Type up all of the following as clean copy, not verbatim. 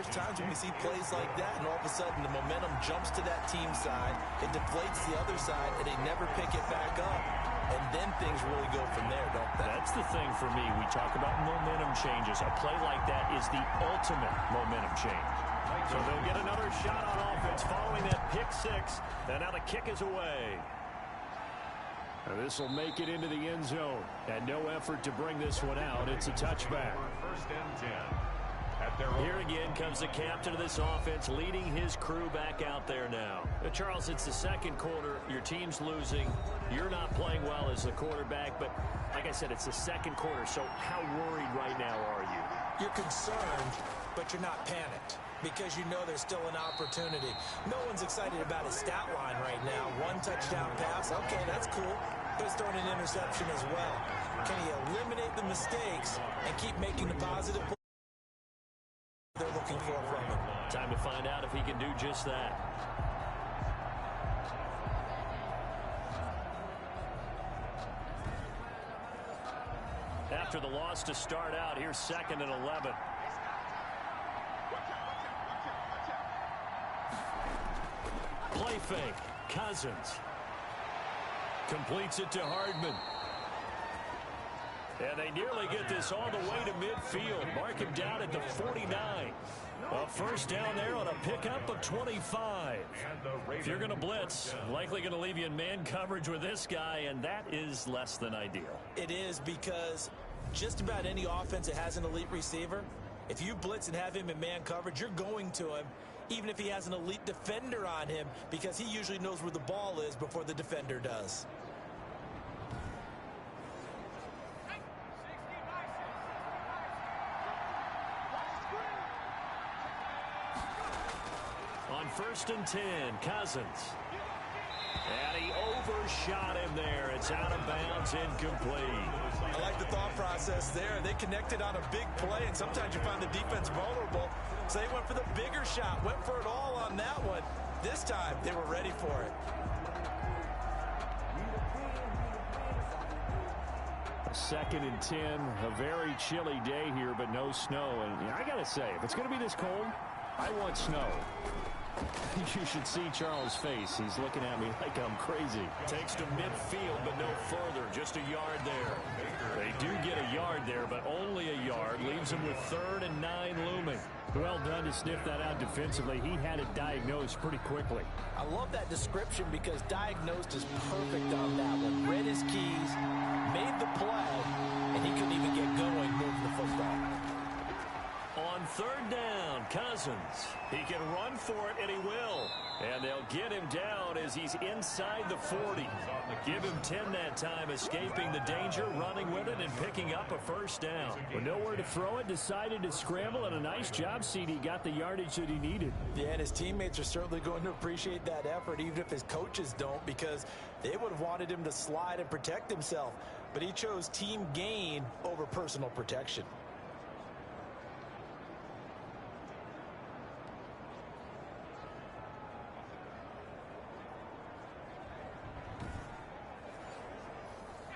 there's times when we see plays like that, and all of a sudden the momentum jumps to that team side, it deflates the other side, and they never pick it back up. And then things really go from there, don't they? That's the thing for me. We talk about momentum changes. A play like that is the ultimate momentum change. So they'll get another shot on offense following that pick six. And now the kick is away. This will make it into the end zone. And no effort to bring this one out. It's a touchback. First and 10. Here again comes the captain of this offense, leading his crew back out there now. Charles, it's the second quarter. Your team's losing. You're not playing well as the quarterback, but like I said, it's the second quarter. So how worried right now are you? You're concerned, but you're not panicked because you know there's still an opportunity. No one's excited about his stat line right now. One touchdown pass, okay, that's cool. But he's throwing an interception as well. Can he eliminate the mistakes and keep making the positive plays they're looking for from him? Time to find out if he can do just that. After the loss to start out, here's 2nd and 11. Play fake. Cousins. Completes it to Hardman. And they nearly get this all the way to midfield. Mark him down at the 49. A first down there on a pickup of 25. If you're going to blitz, likely going to leave you in man coverage with this guy, and that is less than ideal. It is, because just about any offense that has an elite receiver, if you blitz and have him in man coverage, you're going to him, even if he has an elite defender on him, because he usually knows where the ball is before the defender does. On 1st and 10, Cousins. And he overshot him there. It's out of bounds, incomplete. I like the thought process there. They connected on a big play, and sometimes you find the defense vulnerable. So they went for the bigger shot, went for it all on that one. This time, they were ready for it. 2nd and 10, a very chilly day here, but no snow. And I got to say, if it's going to be this cold, I want snow. You should see Charles' face. He's looking at me like I'm crazy. Takes to midfield, but no further. Just a yard there. They do get a yard there, but only a yard. Leaves him with 3rd and 9 looming. Well done to sniff that out defensively. He had it diagnosed pretty quickly. I love that description because diagnosed is perfect on that one. Read his keys, made the play, and he couldn't even get going moving the football. On 3rd down, Cousins. He can run for it, and he will. And they'll get him down as he's inside the 40. Give him 10 that time, escaping the danger, running with it, and picking up a first down. With nowhere to throw it, decided to scramble, and a nice job, CD. Got the yardage that he needed. Yeah, and his teammates are certainly going to appreciate that effort, even if his coaches don't, because they would have wanted him to slide and protect himself. But he chose team gain over personal protection.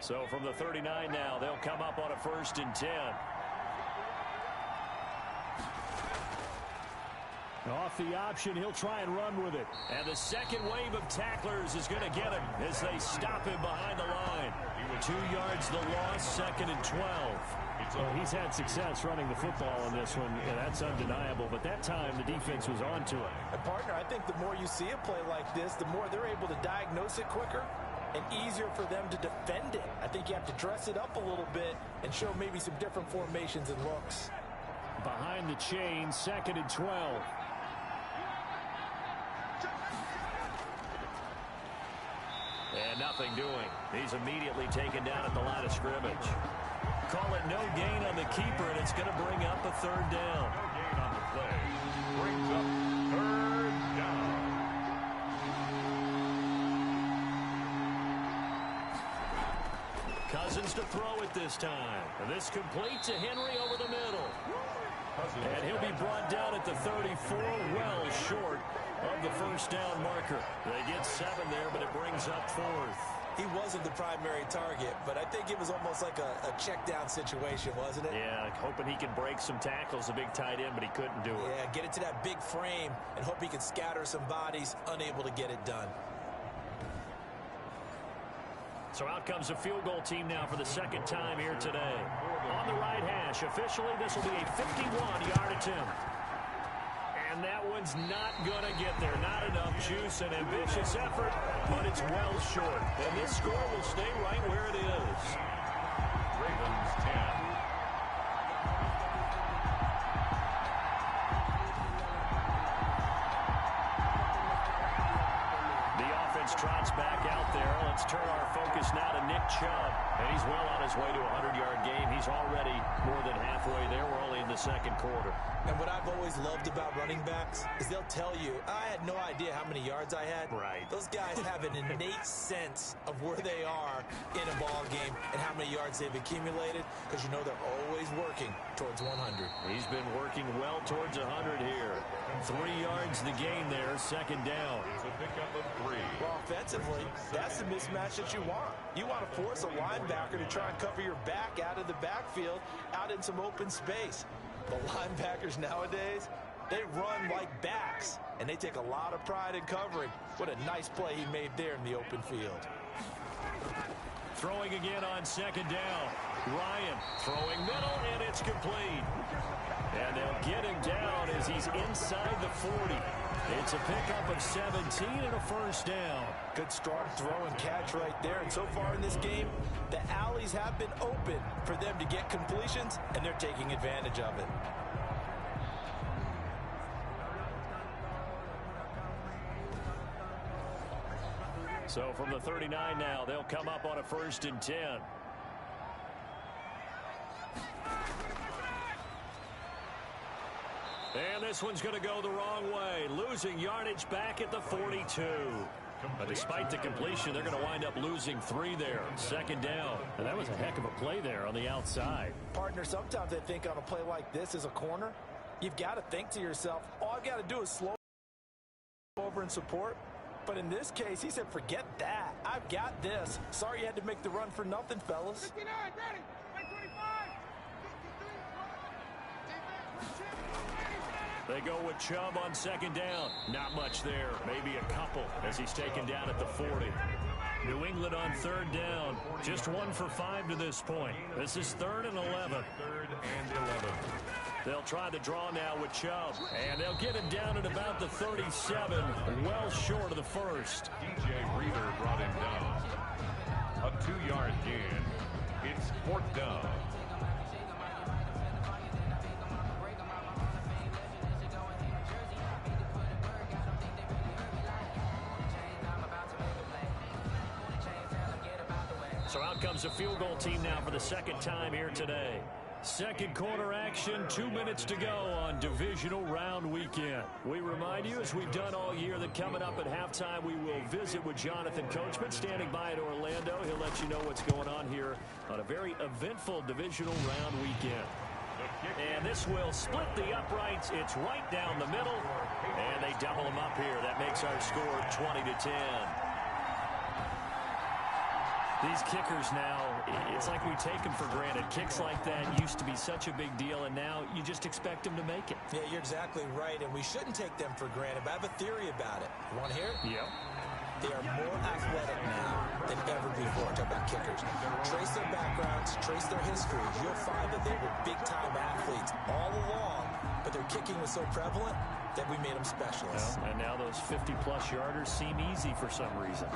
So from the 39 now, they'll come up on a 1st and 10. Off the option, he'll try and run with it. And the second wave of tacklers is going to get him as they stop him behind the line. 2 yards the loss, 2nd and 12. Well, he's had success running the football in this one, and that's undeniable. But that time, the defense was on to it. And partner, I think the more you see a play like this, the more they're able to diagnose it quicker and easier for them to defend it. I think you have to dress it up a little bit and show maybe some different formations and looks. Behind the chain, 2nd and 12. And nothing doing. He's immediately taken down at the line of scrimmage. Call it no gain on the keeper, and it's going to bring up a 3rd down. No gain on the play. Brings up 3rd down. Cousins to throw it this time. And this complete to Henry over the middle. And he'll be brought down at the 34, well short of the first down marker. They get 7 there, but it brings up 4th. He wasn't the primary target, but I think it was almost like a check down situation, wasn't it? Yeah, hoping he can break some tackles, a big tight end, but he couldn't do it. Yeah, get it to that big frame and hope he can scatter some bodies, unable to get it done. So out comes a field goal team now for the second time here today. On the right hash, officially this will be a 51-yard attempt. And that one's not going to get there. Not enough juice and ambitious effort, but it's well short. And this score will stay right where it is. Ravens 10. Trots back out there. Let's turn our focus now to Nick Chubb. And he's well on his way to a 100-yard game. He's already more than halfway there. We're only in the second quarter. And what I've always loved about running backs is they'll tell you, I had no idea how many yards I had. Right. Those guys have an innate sense of where they are in a ball game and how many yards they've accumulated, because you know they're always working towards 100. He's been working well towards 100 here. 3 yards the gain there, second down. It's a pickup of 3. Well, offensively, that's the mismatch that you want. You want to force a linebacker to try and cover your back out of the backfield, out in some open space. The linebackers nowadays, they run like backs, and they take a lot of pride in covering. What a nice play he made there in the open field. Throwing again on second down. Ryan throwing middle, and it's complete. And they'll get him down as he's inside the 40. It's a pickup of 17 and a first down. Good strong throw and catch right there. And so far in this game, the alleys have been open for them to get completions, and they're taking advantage of it. So from the 39 now, they'll come up on a 1st and 10. And this one's going to go the wrong way. Losing yardage back at the 42. But despite the completion, they're going to wind up losing 3 there. Second down. And that was a heck of a play there on the outside. Partner, sometimes I think on a play like this as a corner, you've got to think to yourself, all I've got to do is slow over and support. But in this case, he said, forget that. I've got this. Sorry you had to make the run for nothing, fellas. 59, ready. 25. They go with Chubb on second down. Not much there. Maybe a couple as he's taken down at the 40. New England on third down. Just 1 for 5 to this point. This is 3rd and 11. 3rd and 11. They'll try to draw now with Chubb. And they'll get him down at about the 37. Well short of the first. DJ Reader brought him down. A 2-yard gain. It's 4th down. So out comes a field goal team now for the second time here today. Second quarter action, 2 minutes to go on divisional round weekend. We remind you, as we've done all year, that coming up at halftime, we will visit with Jonathan Coachman standing by in Orlando. He'll let you know what's going on here on a very eventful divisional round weekend. And this will split the uprights. It's right down the middle, and they double them up here. That makes our score 20-10. These kickers now, it's like we take them for granted. Kicks like that used to be such a big deal, and now you just expect them to make it. Yeah, you're exactly right, and we shouldn't take them for granted, but I have a theory about it. You want to hear it? Yeah. They are more athletic now than ever before. Talk about kickers. Trace their backgrounds, trace their history. You'll find that they were big-time athletes all along, but their kicking was so prevalent that we made them specialists. Yeah, and now those 50-plus yarders seem easy for some reason.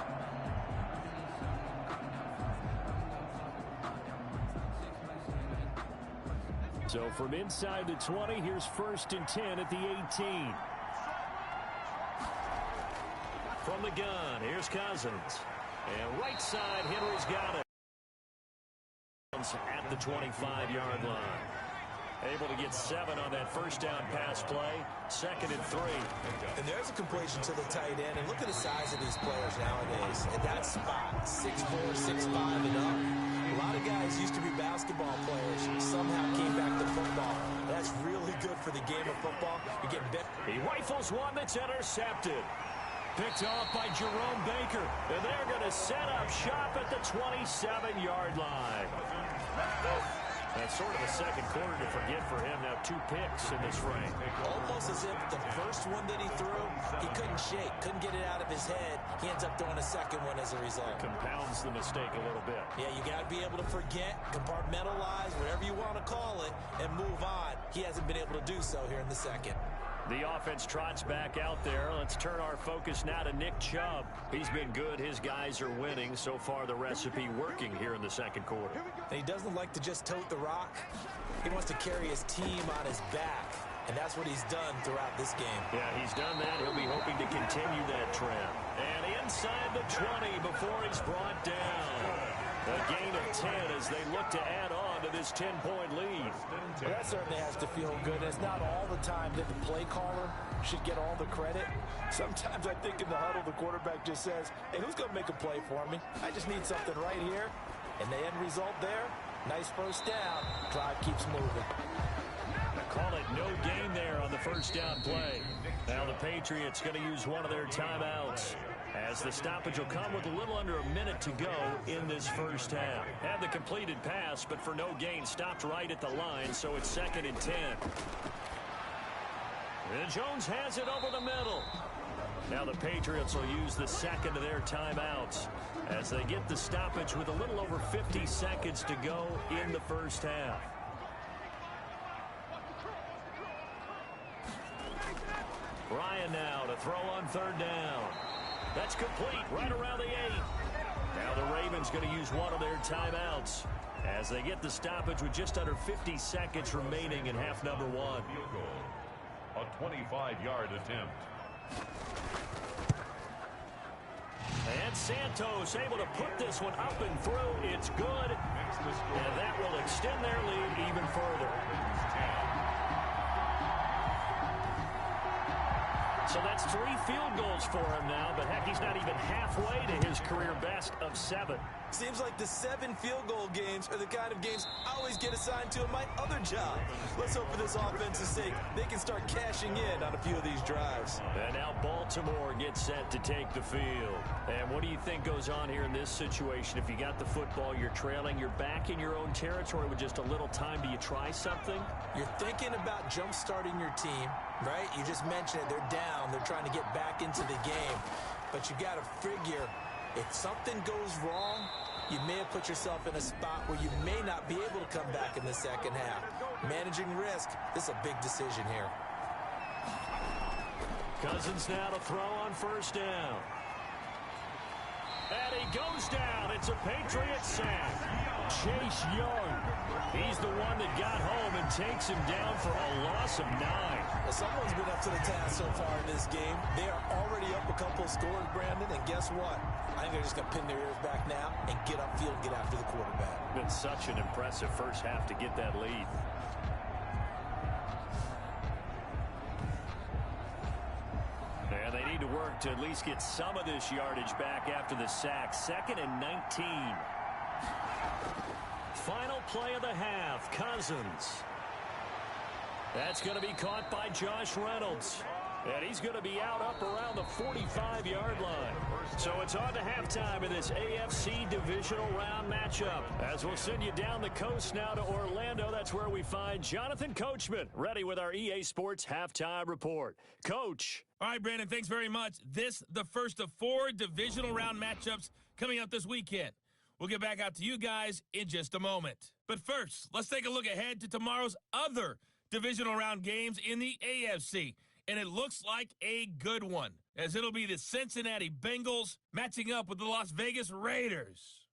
So from inside the 20, here's 1st and 10 at the 18. From the gun, here's Cousins. And right side, Henry's got it. At the 25-yard line. Able to get 7 on that first down pass play. 2nd and 3. And there's a completion to the tight end. And look at the size of these players nowadays. At that spot, 6'4", 6'5", and up. A lot of guys used to be basketball players. Somehow came back to football. That's really good for the game of football. You're getting better. He rifles one that's intercepted. Picked off by Jerome Baker. And they're going to set up shop at the 27-yard line. That's sort of a second quarter to forget for him. Now 2 picks in this frame. Almost as if the first one that he threw, he couldn't shake, couldn't get it out of his head. He ends up throwing a second one as a result. Compounds the mistake a little bit. Yeah, you got to be able to forget, compartmentalize, whatever you want to call it, and move on. He hasn't been able to do so here in the second. The offense trots back out there. Let's turn our focus now to Nick Chubb. He's been good. His guys are winning. So far, the recipe working here in the second quarter. And he doesn't like to just tote the rock. He wants to carry his team on his back. And that's what he's done throughout this game. Yeah, he's done that. He'll be hoping to continue that trend. And inside the 20 before he's brought down. A gain of 10 as they look to add on to this 10-point lead. Well, that certainly has to feel good. It's not all the time that the play caller should get all the credit. Sometimes I think in the huddle, the quarterback just says, hey, who's going to make a play for me? I just need something right here. And the end result there, nice first down. Drive keeps moving. Call it no gain there on the first down play. Now the Patriots going to use one of their timeouts, as the stoppage will come with a little under a minute to go in this first half. Had the completed pass, but for no gain, stopped right at the line, so it's 2nd and 10. And Jones has it over the middle. Now the Patriots will use the second of their timeouts as they get the stoppage with a little over 50 seconds to go in the first half. Ryan now to throw on 3rd down. That's complete right around the 8. Now the Ravens going to use one of their timeouts as they get the stoppage with just under 50 seconds remaining in half number 1. Field goal. A 25-yard attempt. And Santos able to put this one up and through. It's good. And that will extend their lead even further. So that's 3 field goals for him now, but heck, he's not even halfway to his career best of 7. Seems like the 7 field goal games are the kind of games I always get assigned to in my other job. Let's hope for this offense's sake they can start cashing in on a few of these drives. And now Baltimore gets set to take the field. And what do you think goes on here in this situation? If you got the football, you're trailing, you're back in your own territory with just a little time. Do you try something? You're thinking about jump-starting your team, right? You just mentioned it. They're down. They're trying to get back into the game. But you got to figure, if something goes wrong, you may have put yourself in a spot where you may not be able to come back in the second half. Managing risk, this is a big decision here. Cousins now to throw on 1st down. And he goes down. It's a Patriot sack. Chase Young. He's the one that got home and takes him down for a loss of 9. Well, someone's been up to the task so far in this game. They are already up a couple of scores, Brandon, and guess what? I think they're just going to pin their ears back now and get upfield and get after the quarterback. Been such an impressive first half to get that lead. And they need to work to at least get some of this yardage back after the sack. 2nd and 19. Final play of the half, Cousins. That's going to be caught by Josh Reynolds. And he's going to be out up around the 45-yard line. So it's on to halftime in this AFC divisional round matchup. As we'll send you down the coast now to Orlando, that's where we find Jonathan Coachman, ready with our EA Sports halftime report. Coach. All right, Brandon, thanks very much. This, the first of 4 divisional round matchups coming up this weekend. We'll get back out to you guys in just a moment. But first, let's take a look ahead to tomorrow's other divisional round games in the AFC. And it looks like a good one, as it'll be the Cincinnati Bengals matching up with the Las Vegas Raiders.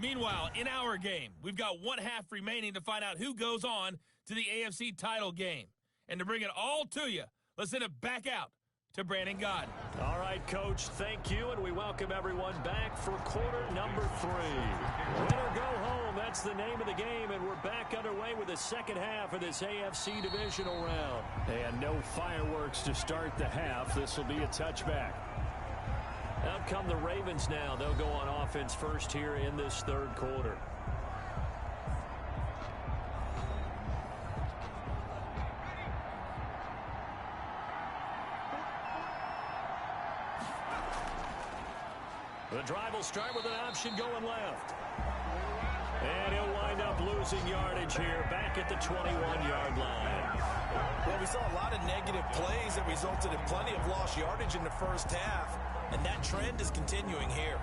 Meanwhile, in our game, we've got 1 half remaining to find out who goes on to the AFC title game. And to bring it all to you, let's send it back out to Brandon Godden. All right, Coach, thank you, and we welcome everyone back for quarter number 3. Win or go home, that's the name of the game, and we're back underway with the second half of this AFC divisional round. And no fireworks to start the half. This will be a touchback. Out come the Ravens now. They'll go on offense first here in this 3rd quarter. The drive will start with an option going left. And he'll wind up losing yardage here back at the 21-yard line. Well, we saw a lot of negative plays that resulted in plenty of lost yardage in the first half, and that trend is continuing here.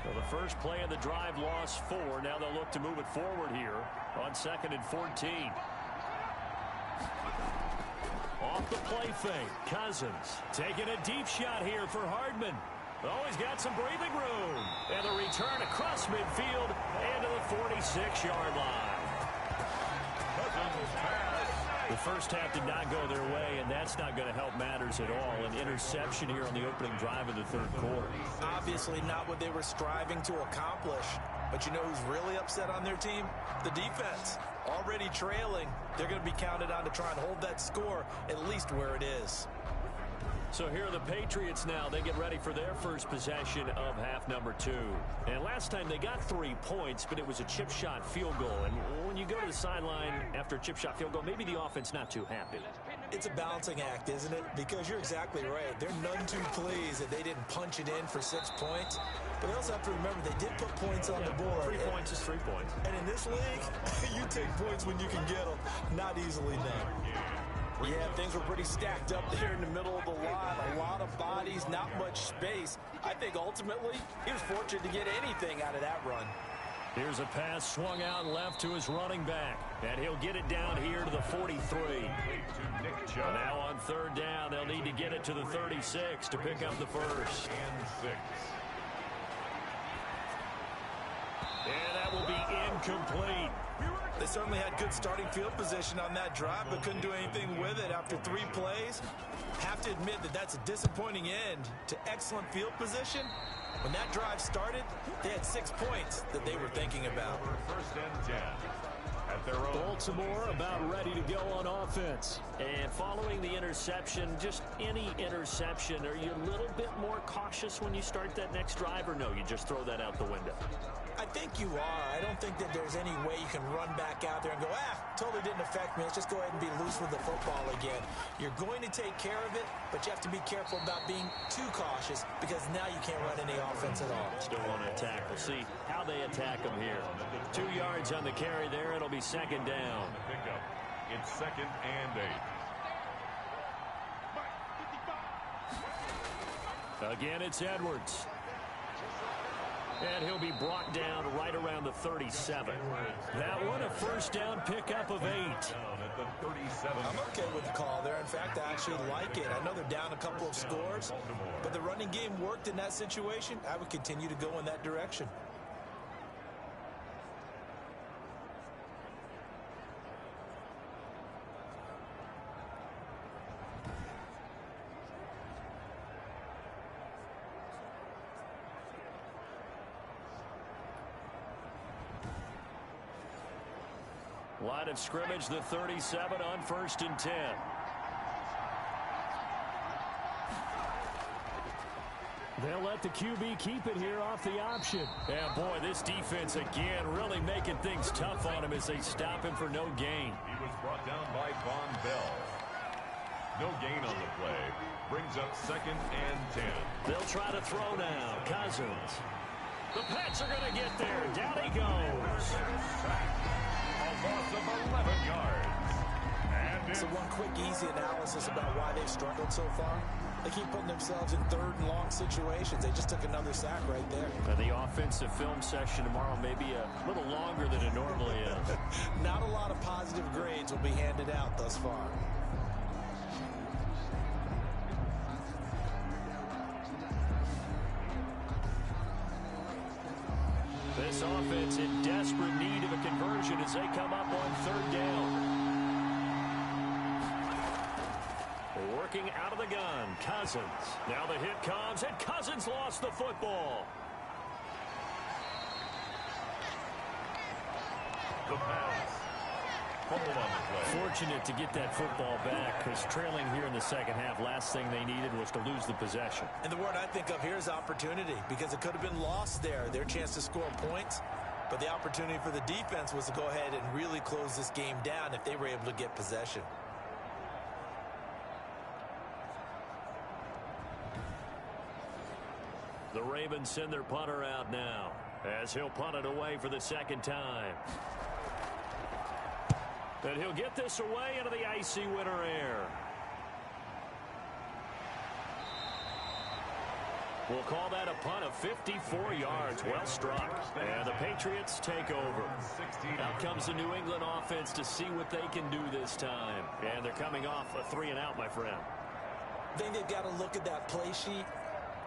Well, the first play of the drive lost 4. Now they'll look to move it forward here on 2nd and 14. Off the play fake, Cousins taking a deep shot here for Hardman. Oh, he's got some breathing room. And the return across midfield and to the 46-yard line. The first half did not go their way, and that's not going to help matters at all. An interception here on the opening drive of the third quarter. Obviously not what they were striving to accomplish. But you know who's really upset on their team? The defense. Already trailing, they're going to be counted on to try and hold that score at least where it is. So here are the Patriots now. They get ready for their first possession of half number 2. And last time they got 3 points, but it was a chip shot field goal. And when you go to the sideline after a chip shot field goal, maybe the offense not too happy. It's a balancing act, isn't it? Because you're exactly right. They're none too pleased that they didn't punch it in for 6 points. But they also have to remember they did put points on the board. 3 points is 3 points. And in this league, you take points when you can get them. Not easily done. Yeah, things were pretty stacked up there in the middle of the line. A lot of bodies, not much space. I think ultimately he was fortunate to get anything out of that run. Here's a pass swung out left to his running back. And he'll get it down here to the 43. Now on 3rd down, they'll need to get it to the 36 to pick up the first. And that will be incomplete. They certainly had good starting field position on that drive, but couldn't do anything with it after 3 plays. Have to admit that that's a disappointing end to excellent field position. When that drive started, they had 6 points that they were thinking about. 1st and 10. At their own. Baltimore about ready to go on offense. And following the interception, just any interception, are you a little bit more cautious when you start that next drive, or no, you just throw that out the window? I think you are. I don't think that there's any way you can run back out there and go, totally didn't affect me. Let's just go ahead and be loose with the football again. You're going to take care of it, but you have to be careful about being too cautious because now you can't run any offense at all. Still want to attack. We'll see how they attack them here. 2 yards on the carry there. It'll be 2nd down. It's 2nd and 8. Again, it's Edwards. And he'll be brought down right around the 37. That one a 1st down pickup of 8. I'm okay with the call there. In fact, I actually like it. I know they're down a couple of scores, but the running game worked in that situation. I would continue to go in that direction. Line of scrimmage, the 37 on 1st and 10. They'll let the QB keep it here off the option. Yeah, boy, this defense again really making things tough on him as they stop him for no gain. He was brought down by Von Bell. No gain on the play. Brings up 2nd and 10. They'll try to throw now. Cousins. The Pats are going to get there. Down he goes. A loss of 11 yards. And So one quick, easy analysis about why they've struggled so far. They keep putting themselves in 3rd and long situations. They just took another sack right there. The offensive film session tomorrow may be a little longer than it normally is. Not a lot of positive grades will be handed out thus far. This offense in desperate need of a conversion as they come up on 3rd down. Working out of the gun, Cousins. Now the hit comes, and Cousins lost the football. the pass. Fumble on the play. Fortunate to get that football back, because trailing here in the second half, last thing they needed was to lose the possession. And the word I think of here is opportunity, because it could have been lost there. Their chance to score points. But the opportunity for the defense was to go ahead and really close this game down if they were able to get possession. The Ravens send their punter out now as he'll punt it away for the second time. And he'll get this away into the icy winter air. We'll call that a punt of 54 yards. Well struck. And the Patriots take over. Out comes the New England offense to see what they can do this time. And they're coming off a 3-and-out, my friend. I think they've got to look at that play sheet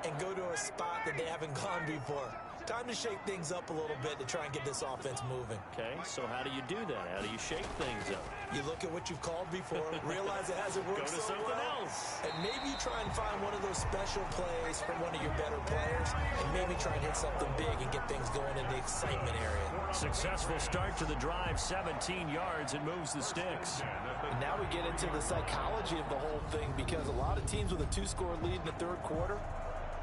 and go to a spot that they haven't gone before. Time to shake things up a little bit to try and get this offense moving. Okay, so how do you do that? How do you shake things up? You look at what you've called before, realize it hasn't worked Go to something else. and maybe you try and find one of those special plays from one of your better players, and maybe try and hit something big and get things going in the excitement area. Successful start to the drive, 17 yards, and moves the sticks. And now we get into the psychology of the whole thing, because a lot of teams with a 2-score lead in the third quarter,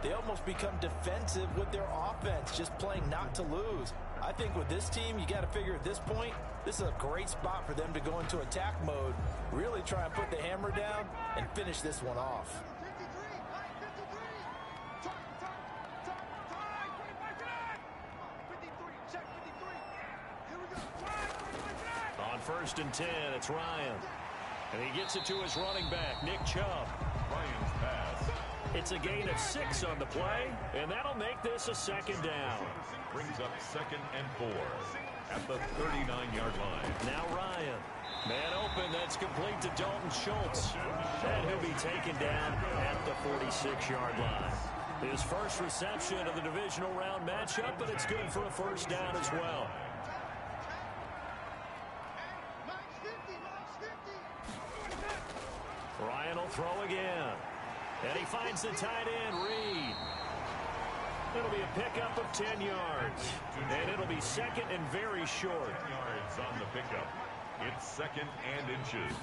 they almost become defensive with their offense, just playing not to lose. I think with this team, you got to figure at this point, this is a great spot for them to go into attack mode, really try and put the hammer down and finish this one off. On 1st and 10, it's Ryan. And he gets it to his running back, Nick Chubb. Ryan's pass It's a gain of 6 on the play, and that'll make this a second down. brings up 2nd and 4 at the 39-yard line. Now Ryan. Man open, that's complete to Dalton Schultz. And he'll be taken down at the 46-yard line. His first reception of the divisional round matchup, but it's good for a first down as well. Ryan will throw again. And he finds the tight end, Reed. It'll be a pickup of 10 yards. And it'll be second and very short. Yards on the pickup. It's 2nd and inches.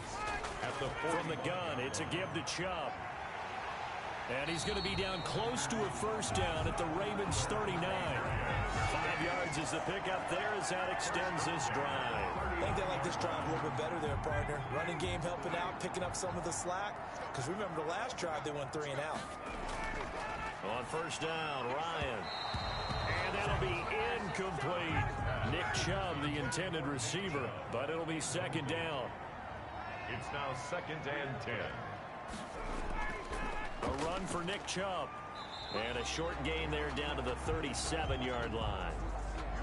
At the 40. From the gun, it's a give to Chubb. And he's going to be down close to a first down at the Ravens 39. 5 yards is the pickup there as that extends this drive. I think they like this drive a little bit better there, partner. Running game helping out, picking up some of the slack. Because remember the last drive, they went 3 and out. On first down, Ryan. And that'll be incomplete. Nick Chubb, the intended receiver. But it'll be second down. It's now 2nd and 10. A run for Nick Chubb. And a short gain there down to the 37-yard line.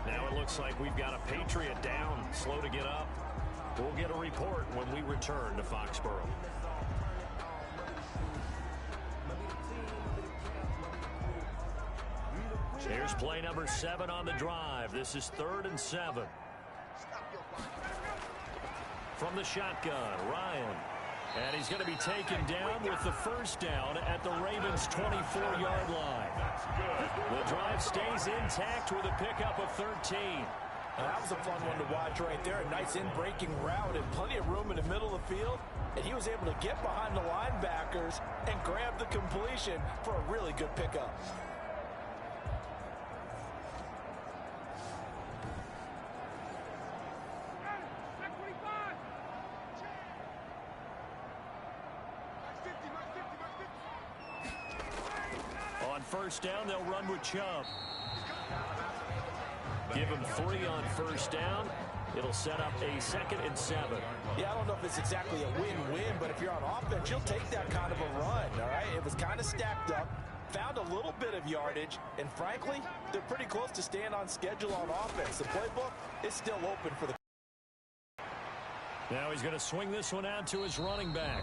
Now it looks like we've got a Patriot down, slow to get up. We'll get a report when we return to Foxborough. Here's play number 7 on the drive. This is 3rd and 7. From the shotgun, Ryan. And he's going to be taken down with the first down at the Ravens' 24-yard line. The drive stays intact with a pickup of 13. That was a fun one to watch right there. A nice in-breaking route and plenty of room in the middle of the field. And he was able to get behind the linebackers and grab the completion for a really good pickup. On first down, they'll run with Chubb. Give him 3 on first down. It'll set up a 2nd and 7. Yeah, I don't know if it's exactly a win-win, but if you're on offense, you'll take that kind of a run, all right? It was kind of stacked up, found a little bit of yardage, and frankly, they're pretty close to staying on schedule on offense. The playbook is still open for the... Now he's going to swing this one out to his running back.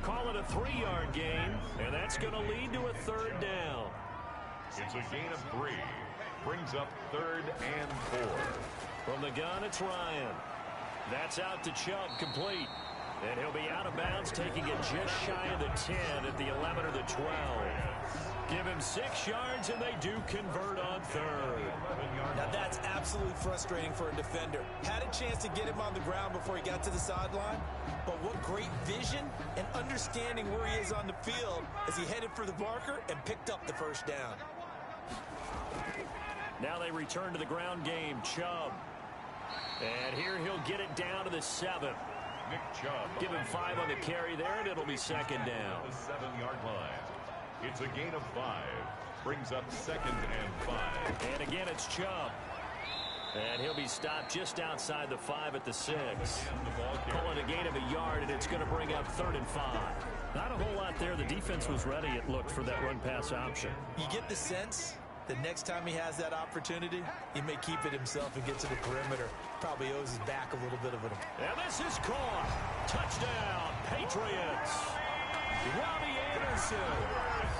Call it a 3-yard gain, and that's going to lead to a 3rd down. It's a gain of 3. Brings up 3rd and 4. From the gun, it's Ryan. That's out to Chubb, complete. And he'll be out of bounds, taking it just shy of the 10 at the 11 or the 12. Give him 6 yards, and they do convert on 3rd. Now that's absolutely frustrating for a defender. Had a chance to get him on the ground before he got to the sideline, but what great vision and understanding where he is on the field as he headed for the marker and picked up the first down. Now they return to the ground game. Chubb. And here he'll get it down to the 7. Nick Chubb. Give him 5 on the carry there, and it'll be second down. The 7-yard line. It's a gain of 5. Brings up 2nd and 5. And again, it's Chubb. And he'll be stopped just outside the 5 at the 6. Pulling a gain of a yard, and it's going to bring up 3rd and 5. Not a whole lot there. The defense was ready, it looked, for that run-pass option. You get the sense that next time he has that opportunity, he may keep it himself and get to the perimeter. Probably owes his back a little bit of it. And this is caught. Touchdown, Patriots. Robbie Anderson.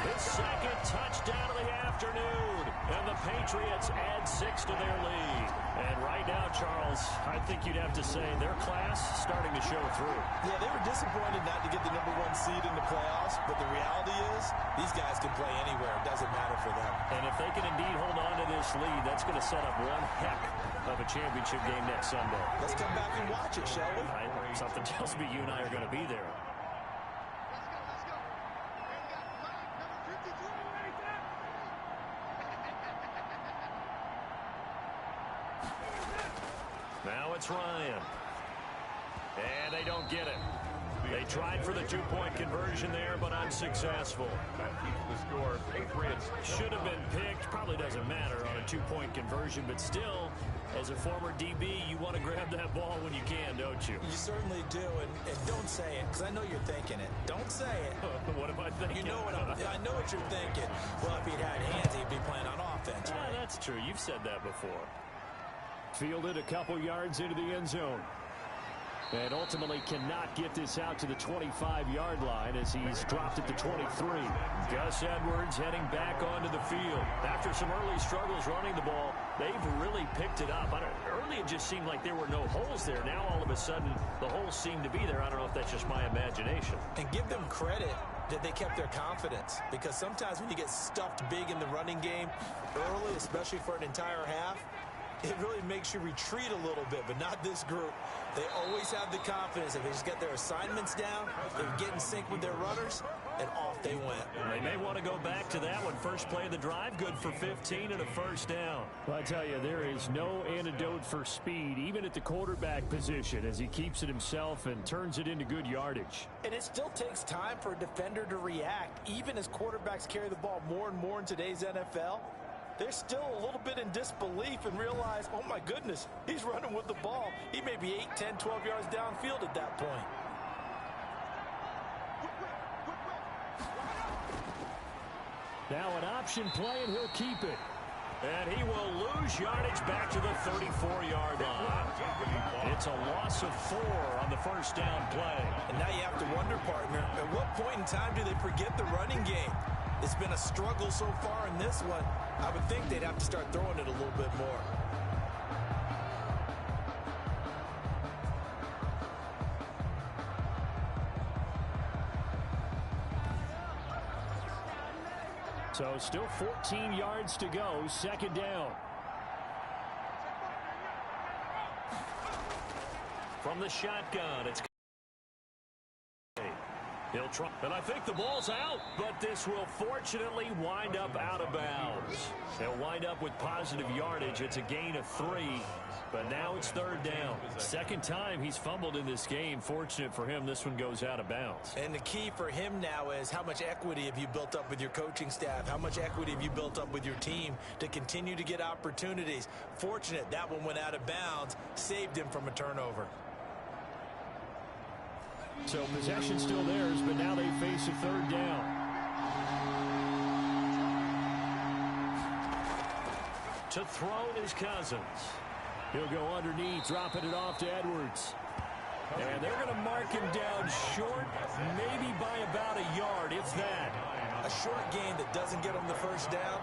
His 2nd touchdown of the afternoon. And the Patriots add 6 to their lead. And right now, Charles, I think you'd have to say their class starting to show through. Yeah, they were disappointed not to get the #1 seed in the playoffs, but the reality is these guys can play anywhere. It doesn't matter for them. And if they can indeed hold on to this lead, that's going to set up one heck of a championship game next Sunday. Let's come back and watch it, shall we? Something tells me you and I are going to be there. Now it's Ryan. And they don't get it. They tried for the 2-point conversion there, but unsuccessful. That keeps the score. Patriots should have been picked. Probably doesn't matter on a 2-point conversion, but still, as a former DB, you want to grab that ball when you can, don't you? You certainly do, and don't say it, because I know you're thinking it. Don't say it. What am I thinking? You know what I know what you're thinking. Well, if he'd had hands, he'd be playing on offense. Yeah, that's true. You've said that before. Fielded a couple yards into the end zone. And ultimately cannot get this out to the 25-yard line as he's dropped at the 23. Gus Edwards heading back onto the field. After some early struggles running the ball, they've really picked it up. Early it just seemed like there were no holes there. Now all of a sudden the holes seem to be there. I don't know if that's just my imagination. And give them credit that they kept their confidence, because sometimes when you get stuffed big in the running game early, especially for an entire half, it really makes you retreat a little bit, but not this group. They always have the confidence. If they just get their assignments down, they get in sync with their runners, and off they went. They may want to go back to that one. First play of the drive, good for 15 and a first down. Well, I tell you, there is no antidote for speed, even at the quarterback position, as he keeps it himself and turns it into good yardage. And it still takes time for a defender to react, even as quarterbacks carry the ball more and more in today's NFL. They're still a little bit in disbelief and realize, oh my goodness, he's running with the ball. He may be 8, 10, 12 yards downfield at that point. Now an option play, and he'll keep it. And he will lose yardage back to the 34-yard line. It's a loss of 4 on the first down play. And now you have to wonder, partner, at what point in time do they forget the running game? It's been a struggle so far in this one. I would think they'd have to start throwing it a little bit more. So still 14 yards to go, second down. From the shotgun, it's he'll try, and I think the ball's out, but this will fortunately wind up out of bounds. They'll wind up with positive yardage. It's a gain of 3, but now it's third down. Second time he's fumbled in this game. Fortunate for him, this one goes out of bounds. And the key for him now is how much equity have you built up with your coaching staff? How much equity have you built up with your team to continue to get opportunities? Fortunate that one went out of bounds, saved him from a turnover. So possession still theirs, but now they face a third down. To throw is Cousins. He'll go underneath, dropping it off to Edwards. And they're going to mark him down short, maybe by about a yard, if that. A short gain that doesn't get them the first down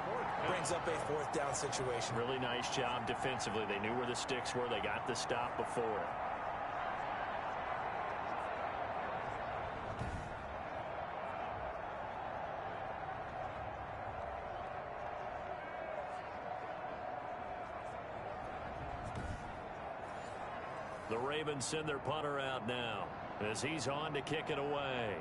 brings up a fourth down situation. Really nice job defensively. They knew where the sticks were. They got the stop before. The Ravens send their punter out now as he's on to kick it away.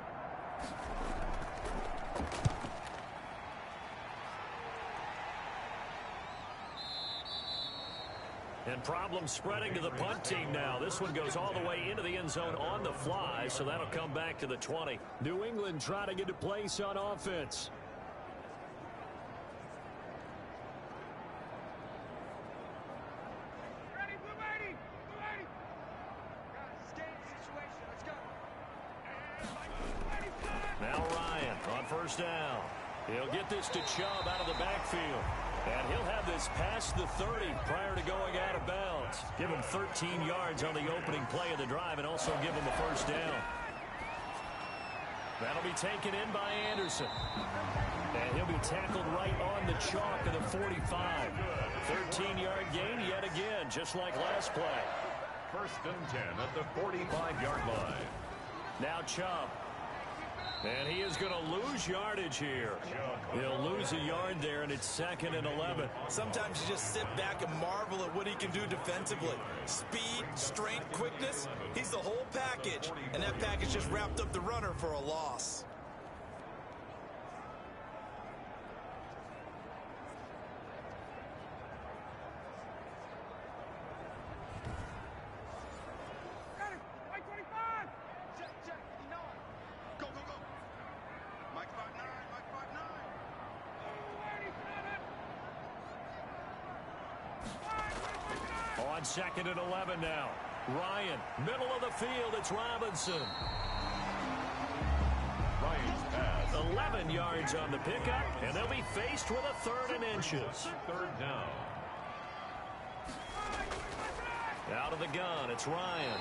And problems spreading to the punt team now. This one goes all the way into the end zone on the fly, so that'll come back to the 20. New England trying to get a place on offense. Ready, blue lady! Blue lady! Guys, it's game situation. Let's go. Now Ryan on first down. He'll get this to Chubb out of the backfield. And he'll have this past the 30 prior to going out of bounds. Give him 13 yards on the opening play of the drive and also give him a first down. That'll be taken in by Anderson. And he'll be tackled right on the chalk of the 45. 13-yard gain yet again, just like last play. First and 10 at the 45-yard line. Now Chubb. And he is going to lose yardage here. He'll lose a yard there, and it's 2nd and 11. Sometimes you just sit back and marvel at what he can do defensively. Speed, strength, quickness, he's the whole package. And that package just wrapped up the runner for a loss. Ready! Mike 25! Check, check. You know it. Go, go, go. Mike 5'9", Mike 5'9". Blue lady, set it. On 2nd and 11 now. Ryan, middle of the field, it's Robinson. Ryan's pass. 11 yards on the pickup, and they'll be faced with a 3rd and inches. Third down. Out of the gun, it's Ryan.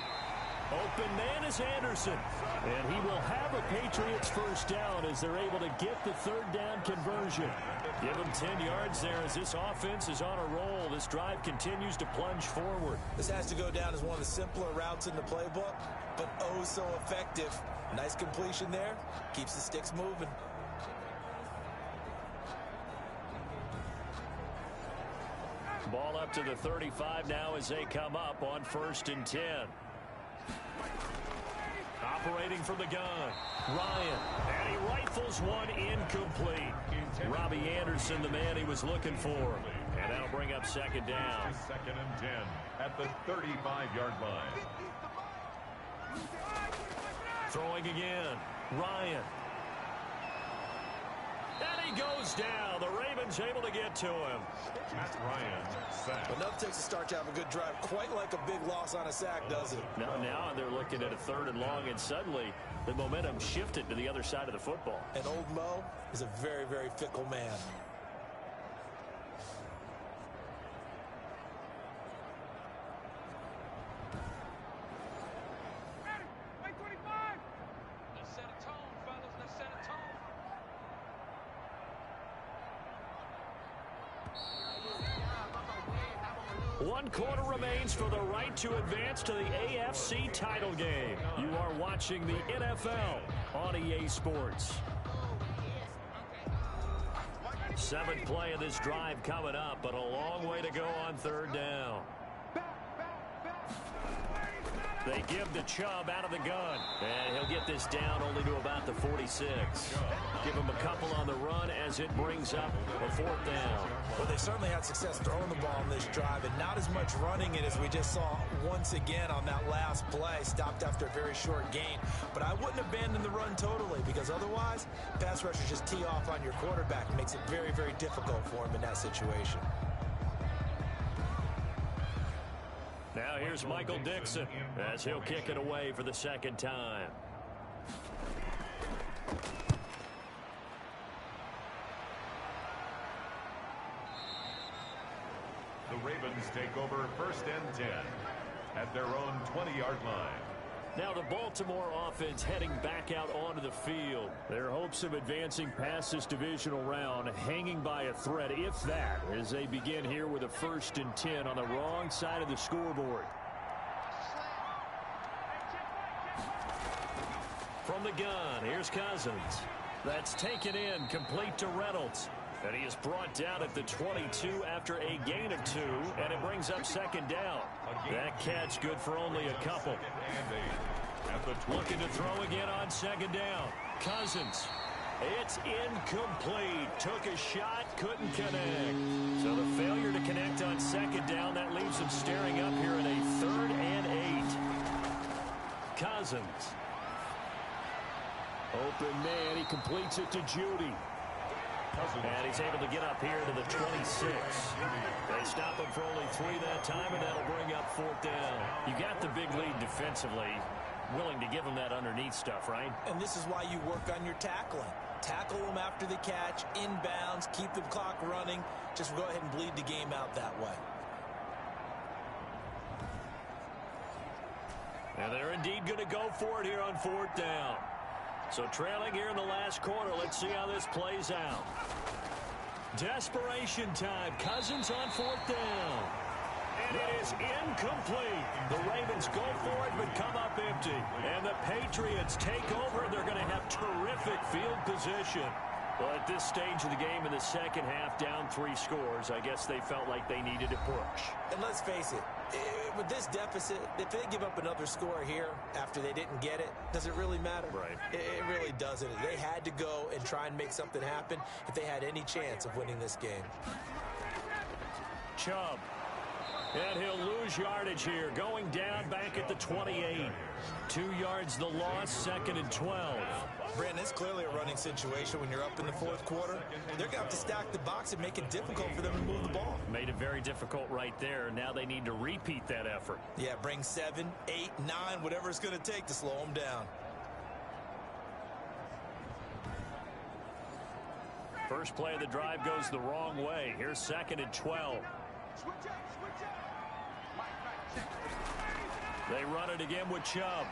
Open man is Anderson. And he will have a Patriots first down as they're able to get the 3rd down conversion. Give him 10 yards there as this offense is on a roll. This drive continues to plunge forward. This has to go down as one of the simpler routes in the playbook, but oh so effective. Nice completion there. Keeps the sticks moving. Ball up to the 35 now as they come up on 1st and 10. Operating from the gun, Ryan, and he rifles one incomplete. Robbie Anderson, the man he was looking for, and that'll bring up 2nd down. 2nd and 10 at the 35-yard line. Throwing again, Ryan. And he goes down. The Ravens able to get to him. Matt Ryan sacked. Enough takes a start to have a good drive. Quite like a big loss on a sack, does it? Now they're looking at a 3rd and long, and suddenly the momentum shifted to the other side of the football. And old Mo is a very, very fickle man. Ready! Mike 25! Let's set a tone, fellas. Let's set a tone. One quarter remains for the right to advance to the AFC title game. You are watching the NFL on EA Sports. 7th play of this drive coming up, but a long way to go on 3rd down. They give to Chubb out of the gun. And he'll get this down only to about the 46. Give him a couple on the run as it brings up a 4th down. Well, they certainly had success throwing the ball on this drive, and not as much running it as we just saw once again on that last play. Stopped after a very short gain. But I wouldn't abandon the run totally, because otherwise, pass rushers just tee off on your quarterback. It makes it very, very difficult for him in that situation. Now here's Michael Dixon as he'll kick it away for the 2nd time. The Ravens take over 1st and 10 at their own 20-yard line. Now the Baltimore offense heading back out onto the field. Their hopes of advancing past this divisional round hanging by a thread, if that, as they begin here with a 1st and 10 on the wrong side of the scoreboard. From the gun, here's Cousins. That's taken in, complete to Reynolds. And he is brought down at the 22 after a gain of 2, and it brings up 2nd down. That catch good for only a couple. Looking to throw again on 2nd down. Cousins. It's incomplete. Took a shot, couldn't connect. So the failure to connect on second down, that leaves them staring up here in a 3rd and 8. Cousins. Open man, he completes it to Judy. And he's able to get up here to the 26. They stop him for only 3 that time, and that'll bring up 4th down. You got the big lead defensively. Willing to give him that underneath stuff, right? And this is why you work on your tackling. Tackle them after the catch, inbounds, keep the clock running. Just go ahead and bleed the game out that way. And they're indeed going to go for it here on 4th down. So trailing here in the last quarter. Let's see how this plays out. Desperation time. Cousins on 4th down. And it is incomplete. The Ravens go for it but come up empty. And the Patriots take over. They're going to have terrific field position. Well, at this stage of the game in the second half, down 3 scores, I guess they felt like they needed to push. And let's face it, with this deficit, if they give up another score here after they didn't get it, does it really matter? Right. It really doesn't. They had to go and try and make something happen if they had any chance of winning this game. Chubb. And he'll lose yardage here, going down back at the 28. 2 yards the loss, 2nd and 12. Brandon, it's clearly a running situation when you're up in the 4th quarter. They're going to have to stack the box and make it difficult for them to move the ball. Made it very difficult right there. Now they need to repeat that effort. Yeah, bring 7, 8, 9, whatever it's going to take to slow them down. First play of the drive goes the wrong way. Here's 2nd and 12. They run it again with Chubb.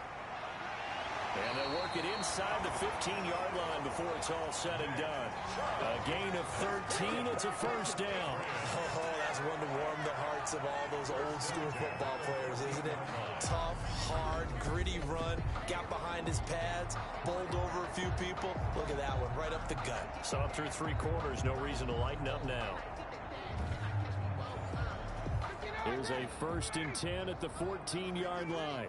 And they work it inside the 15-yard line before it's all said and done. A gain of 13. It's a 1st down. Oh, that's one to warm the hearts of all those old-school football players, isn't it? Tough, hard, gritty run. Got behind his pads, bowled over a few people. Look at that one, right up the gut. So up through 3 quarters, no reason to lighten up now. Here's a 1st and 10 at the 14-yard line.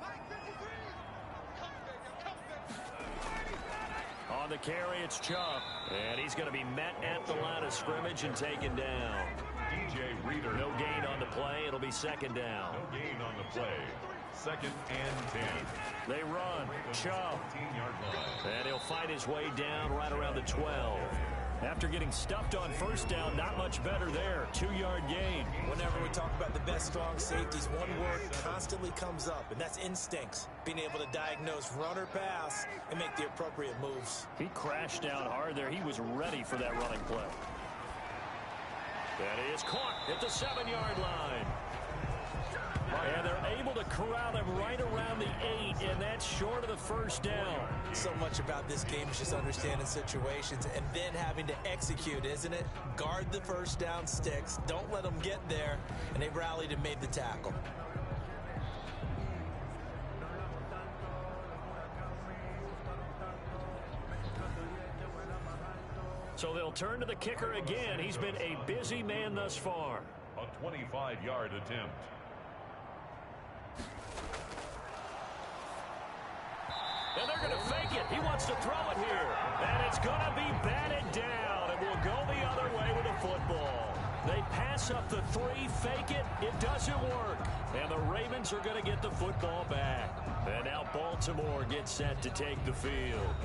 On the carry, it's Chubb. And he's going to be met at the line of scrimmage and taken down. DJ Reader. No gain on the play. It'll be 2nd down. No gain on the play. 2nd and 10. They run. Chubb. 15-yard line. And he'll fight his way down right around the 12. After getting stuffed on 1st down, not much better there. 2-yard gain. Whenever we talk about the best strong safeties, one word constantly comes up, and that's instincts. Being able to diagnose run or pass and make the appropriate moves. He crashed down hard there. He was ready for that running play. That is caught at the 7-yard line. And they're able to corral him right around the 8, and that's short of the 1st down. So much about this game is just understanding situations and then having to execute, isn't it? Guard the 1st down sticks. Don't let them get there. And they rallied and made the tackle. So they'll turn to the kicker again. He's been a busy man thus far. A 25-yard attempt. And they're going to fake it. He wants to throw it here. And it's going to be batted down. And will go the other way with the football. They pass up the 3, fake it. It doesn't work. And the Ravens are going to get the football back. And now Baltimore gets set to take the field.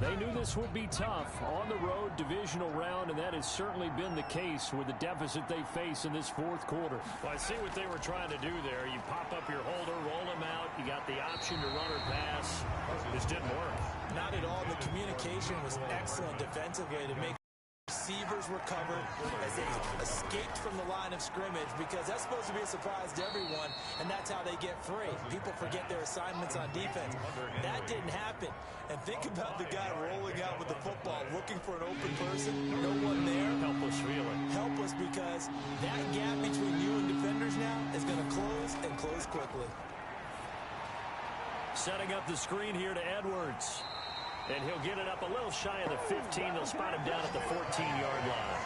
They knew this would be tough on the road divisional round, and that has certainly been the case with the deficit they face in this 4th quarter. Well, I see what they were trying to do there. You pop up your holder, roll him out. You got the option to run or pass. This didn't work. Not at all. The communication was excellent defensively to make receivers recover as they escaped from the line of scrimmage, because that's supposed to be a surprise to everyone, and that's how they get free. People forget their assignments on defense. That didn't happen. And think about the guy rolling out with the football, looking for an open person, no one there. Helpless feeling. Helpless, because that gap between you and defenders now is going to close, and close quickly. Setting up the screen here to Edwards. And he'll get it up a little shy of the 15. They'll spot him down at the 14-yard line.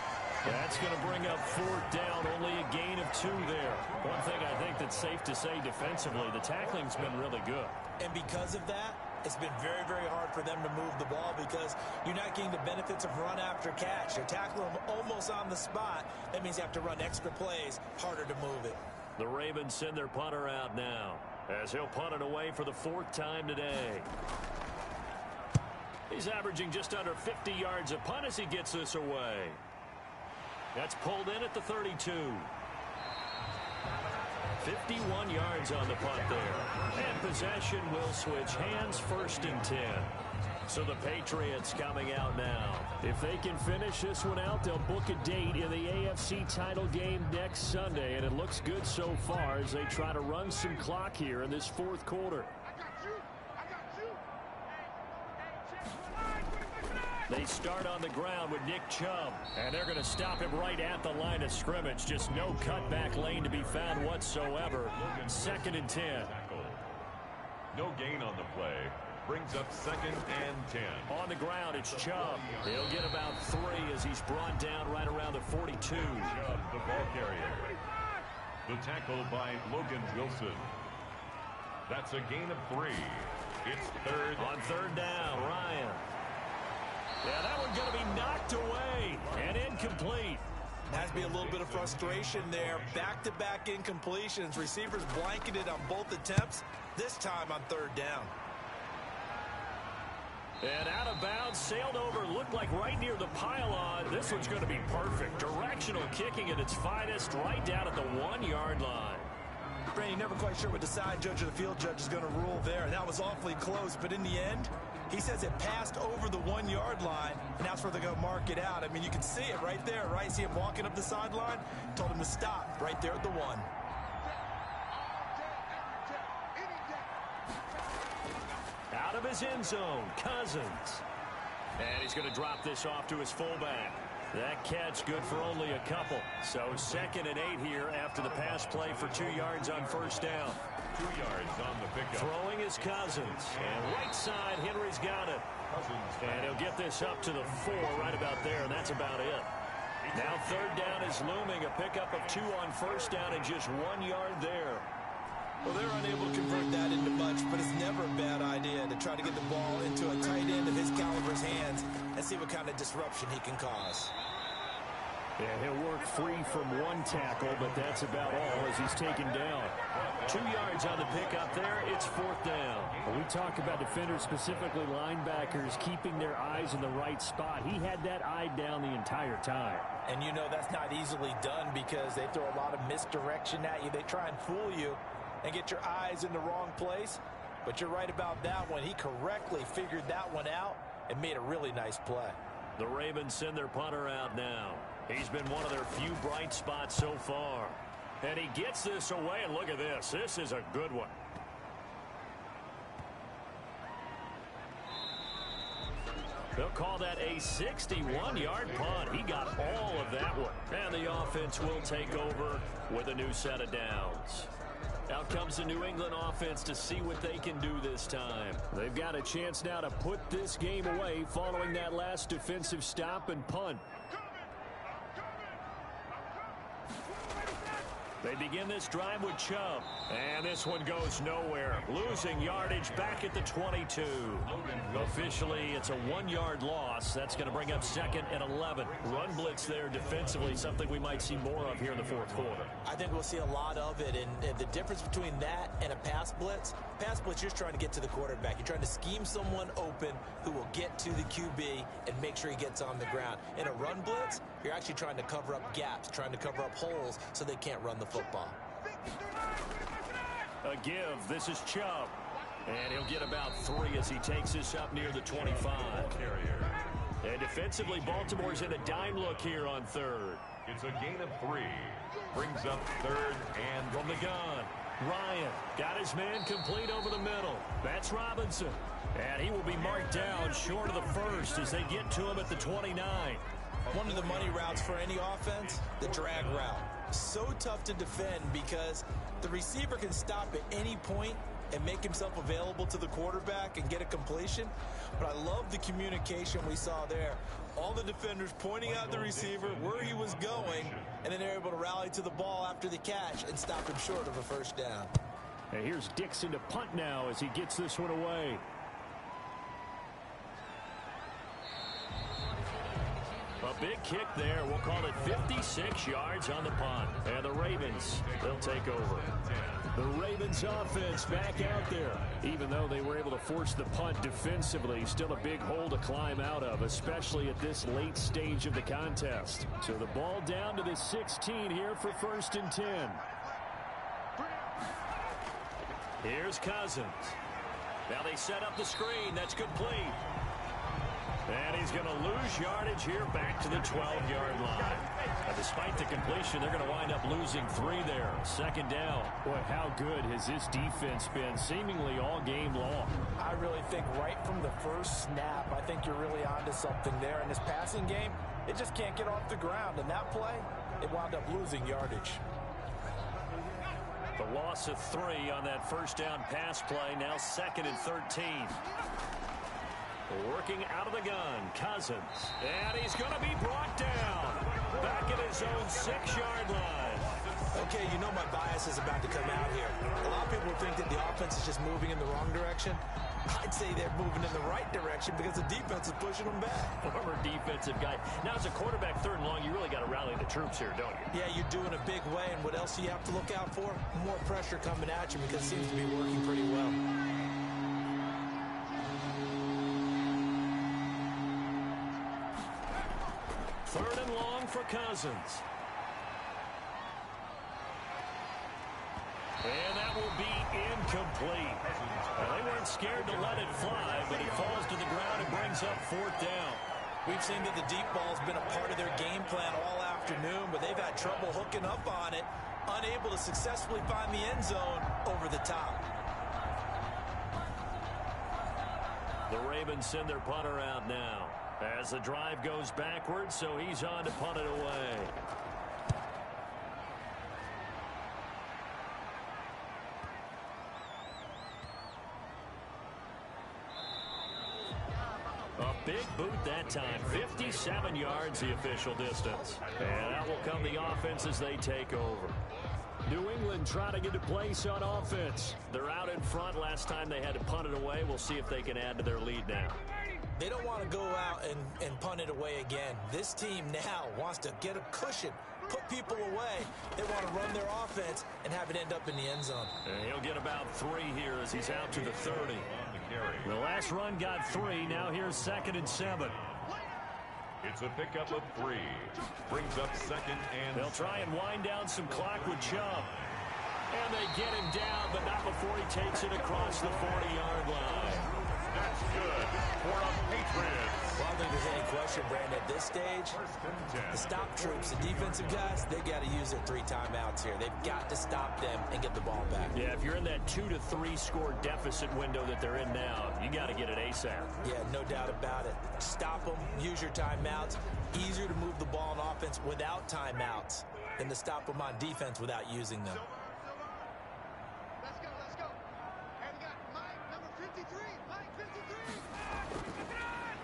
That's going to bring up 4th down, only a gain of 2 there. One thing I think that's safe to say defensively, the tackling's been really good. And because of that, It's been very, very hard for them to move the ball because you're not getting the benefits of run after catch. You're tackling them almost on the spot. That means you have to run extra plays, harder to move it. The Ravens send their punter out now as he'll punt it away for the 4th time today. He's averaging just under 50 yards a punt as he gets this away. That's pulled in at the 32. 51 yards on the punt there. And possession will switch hands, 1st and 10. So the Patriots coming out now. If they can finish this one out, they'll book a date in the AFC title game next Sunday. And it looks good so far as they try to run some clock here in this 4th quarter. They start on the ground with Nick Chubb, and they're going to stop him right at the line of scrimmage. Just no cutback lane to be found whatsoever. 2nd and 10. No gain on the play. Brings up 2nd and 10. On the ground, it's Chubb. He'll get about 3 as he's brought down right around the 42. Chubb, the ball carrier. The tackle by Logan Wilson. That's a gain of 3. It's 3rd. On 3rd down, Ryan. Yeah, that one's going to be knocked away and incomplete. Has to be a little bit of frustration there. Back-to-back incompletions. Receivers blanketed on both attempts, this time on 3rd down. And out of bounds, sailed over, looked like right near the pylon. This one's going to be perfect. Directional kicking at its finest, right down at the 1-yard line. Brandon, you're never quite sure what the side judge or the field judge is going to rule there. That was awfully close, but in the end, he says it passed over the 1-yard line, and that's where they're going to mark it out. I mean, you can see it right there, right? See him walking up the sideline? Told him to stop right there at the 1. Out of his end zone, Cousins. And he's going to drop this off to his fullback. That catch good for only a couple. So 2nd and 8 here after the pass play for 2 yards on 1st down. 2 yards on the pickup. Throwing is Cousins. And right side, Henry's got it. And he'll get this up to the 4 right about there, and that's about it. Now 3rd down is looming. A pickup of 2 on 1st down and just 1 yard there. Well, they're unable to convert that into much, but it's never a bad idea to try to get the ball into a tight end of his caliber's hands and see what kind of disruption he can cause. Yeah, he'll work free from 1 tackle, but that's about all as he's taken down. 2 yards on the pickup there. It's 4th down. When we talk about defenders, specifically linebackers, keeping their eyes in the right spot, he had that eye down the entire time. And you know that's not easily done because they throw a lot of misdirection at you. They try and fool you and get your eyes in the wrong place. But you're right about that one. He correctly figured that one out and made a really nice play. The Ravens send their punter out now. He's been one of their few bright spots so far. And he gets this away, and look at this. This is a good one. They'll call that a 61-yard punt. He got all of that one. And the offense will take over with a new set of downs. Out comes the New England offense to see what they can do this time. They've got a chance now to put this game away following that last defensive stop and punt. They begin this drive with Chubb. And this one goes nowhere. Losing yardage back at the 22. Officially, it's a 1-yard loss. That's going to bring up 2nd and 11. Run blitz there defensively, something we might see more of here in the 4th quarter. I think we'll see a lot of it. And the difference between that and a pass blitz, you're just trying to get to the quarterback. You're trying to scheme someone open who will get to the QB and make sure he gets on the ground. In a run blitz, you're actually trying to cover up gaps, trying to cover up holes so they can't run the football. A give. This is Chubb. And he'll get about 3 as he takes this up near the 25. And defensively, Baltimore's in a dime look here on 3rd. It's a gain of 3. Brings up 3rd and from the gun. Ryan got his man complete over the middle. That's Robinson. And he will be marked down short of the 1st as they get to him at the 29. One of the money routes for any offense, the drag route. So tough to defend because the receiver can stop at any point and make himself available to the quarterback and get a completion. But I love the communication we saw there. All the defenders pointing out the receiver where he was going, and then they're able to rally to the ball after the catch and stop him short of a 1st down. And here's Dixon to punt now as he gets this one away. big kick there. We'll call it 56 yards on the punt. And the Ravens, they'll take over. The Ravens offense back out there. Even though they were able to force the punt defensively, still a big hole to climb out of, especially at this late stage of the contest. So the ball down to the 16 here for 1st and 10. Here's Cousins. Now they set up the screen. That's complete. And he's going to lose yardage here back to the 12-yard line. And despite the completion, they're going to wind up losing 3 there. 2nd down. Boy, how good has this defense been seemingly all game long? I really think right from the first snap, I think you're really onto something there. In this passing game, it just can't get off the ground. And that play, it wound up losing yardage. The loss of 3 on that 1st down pass play. Now 2nd and 13. Working out of the gun, Cousins. And he's going to be brought down. Back at his own 6-yard line. Okay, you know my bias is about to come out here. A lot of people think that the offense is just moving in the wrong direction. I'd say they're moving in the right direction because the defense is pushing them back. Former defensive guy. Now, as a quarterback, 3rd and long, you really got to rally the troops here, don't you? Yeah, you're doing a big way, and what else do you have to look out for? More pressure coming at you because it seems to be working pretty well. Third and long for Cousins. And that will be incomplete. Well, they weren't scared to let it fly, but it falls to the ground and brings up 4th down. We've seen that the deep ball's been a part of their game plan all afternoon, but they've had trouble hooking up on it, unable to successfully find the end zone over the top. The Ravens send their punter out now as the drive goes backwards, so he's on to punt it away. A big boot that time. 57 yards the official distance. And that will come the offense as they take over. New England trying to get a place on offense. They're out in front. Last time they had to punt it away. We'll see if they can add to their lead now. They don't want to go out and punt it away again. This team now wants to get a cushion, put people away. They want to run their offense and have it end up in the end zone. And he'll get about 3 here as he's out to the 30. The last run got 3. Now here's 2nd and 7. It's a pickup of 3. Brings up 2nd and They'll try and wind down some clock with Chubb. And they get him down, but not before he takes it across the 40-yard line. That's good for the Patriots. Well, I don't think there's any question, Brandon, at this stage, the stop troops, the defensive guys, they got to use their 3 timeouts here. They've got to stop them and get the ball back. Yeah, if you're in that 2 to 3 score deficit window that they're in now, you got to get it ASAP. Yeah, no doubt about it. Stop them, use your timeouts. Easier to move the ball on offense without timeouts than to stop them on defense without using them. Let's go. And we got Mike, number 53. Mike, 53.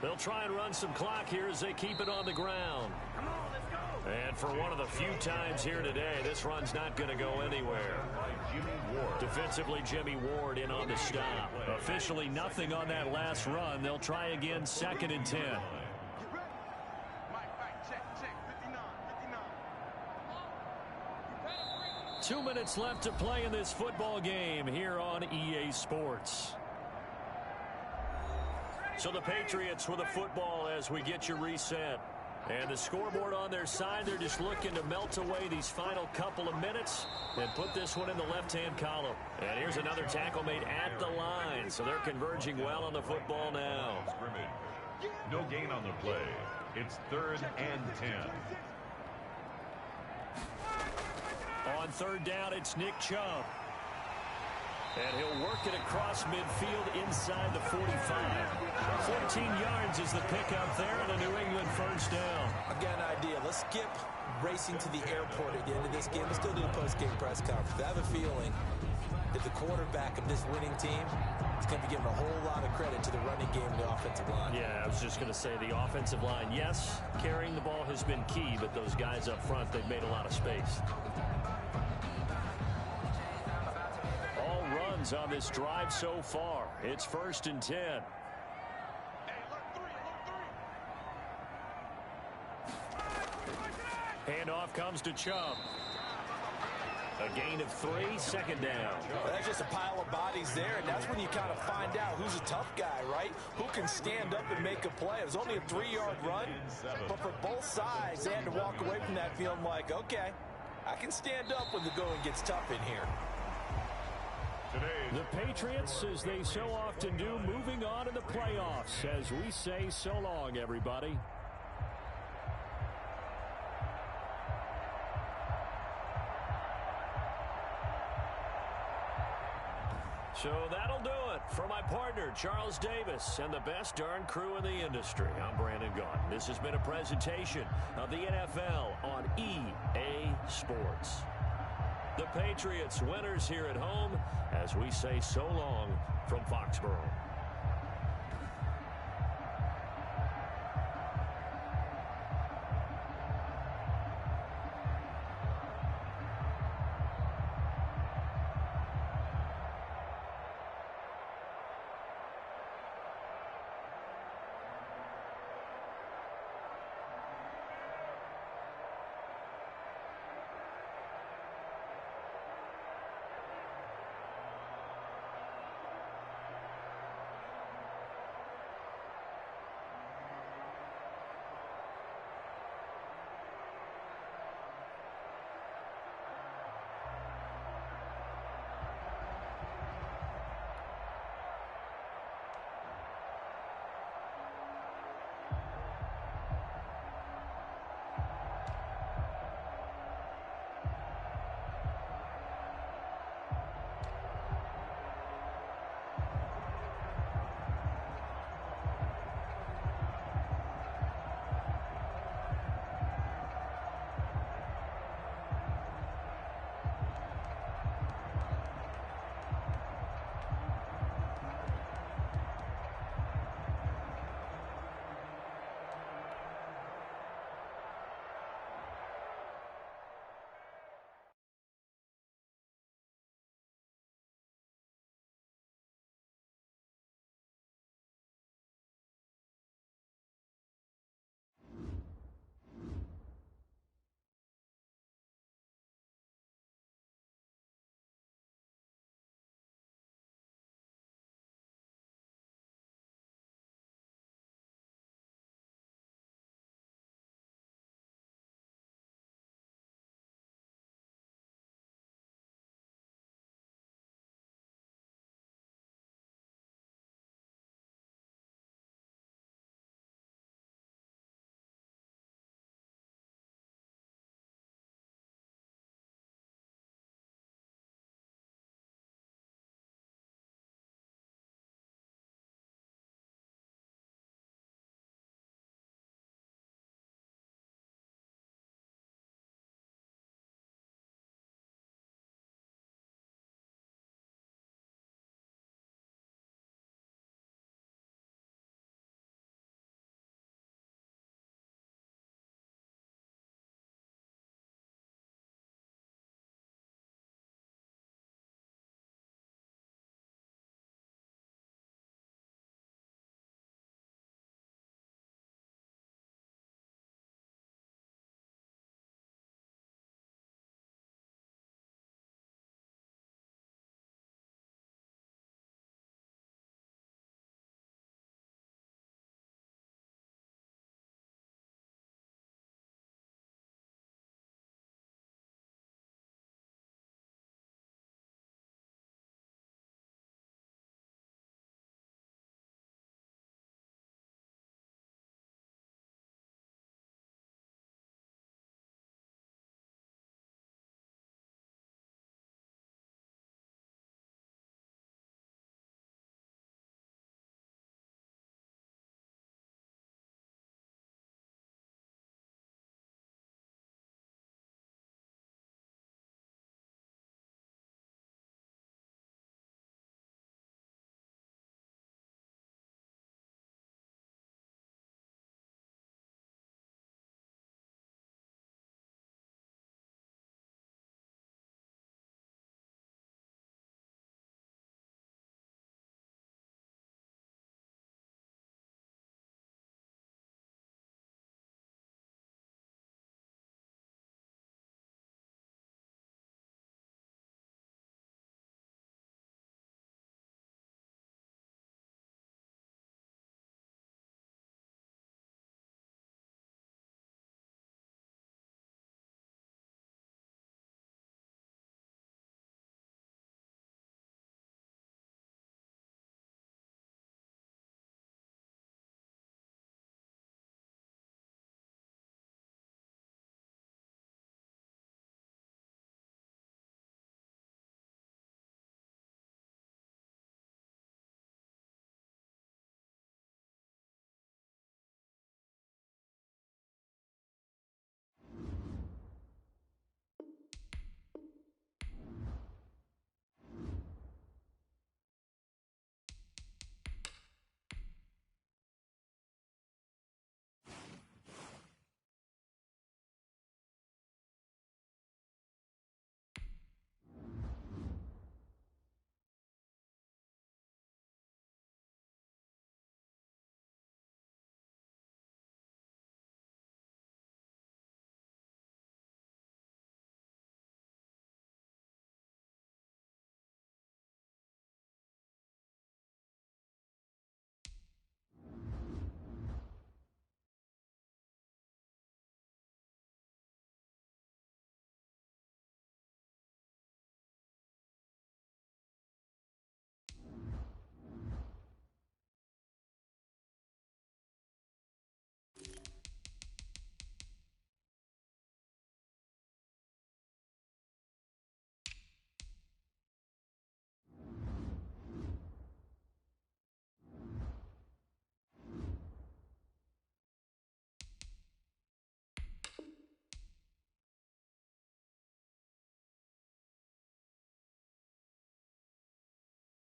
They'll try and run some clock here as they keep it on the ground. Come on, let's go. And for one of the few times here today, this run's not going to go anywhere. Jimmy Ward. Defensively, Jimmy Ward in on the stop. Officially nothing on that last run. They'll try again, 2nd and 10. You ready? Mike, check. 59. 2 minutes left to play in this football game here on EA Sports. So the Patriots with a football as we get you reset. And the scoreboard on their side, they're just looking to melt away these final couple of minutes and put this one in the left-hand column. And here's another tackle made at the line, so they're converging well on the football now. Scrimmage. No gain on the play. It's 3rd and 10. On 3rd down, it's Nick Chubb. And he'll work it across midfield inside the 45. 14 yards is the pickup there, and a New England 1st down. Again, idea. Let's skip racing to the airport at the end of this game. Let's go to the post-game press conference. I have a feeling that the quarterback of this winning team is going to be giving a whole lot of credit to the running game and the offensive line. Yeah, I was just going to say the offensive line. Yes, carrying the ball has been key, but those guys up front, they've made a lot of space. On this drive so far. It's 1st and 10. Handoff comes to Chubb. A gain of 3, second down. Well, that's just a pile of bodies there, and that's when you kind of find out who's a tough guy, right? Who can stand up and make a play. It was only a 3-yard run, but for both sides, they had to walk away from that feeling like, okay, I can stand up when the going gets tough in here. The Patriots, as they so often do, moving on in the playoffs as we say so long, everybody. So that'll do it for my partner, Charles Davis, and the best darn crew in the industry. I'm Brandon Gaudin. This has been a presentation of the NFL on EA Sports. The Patriots winners here at home as we say so long from Foxborough.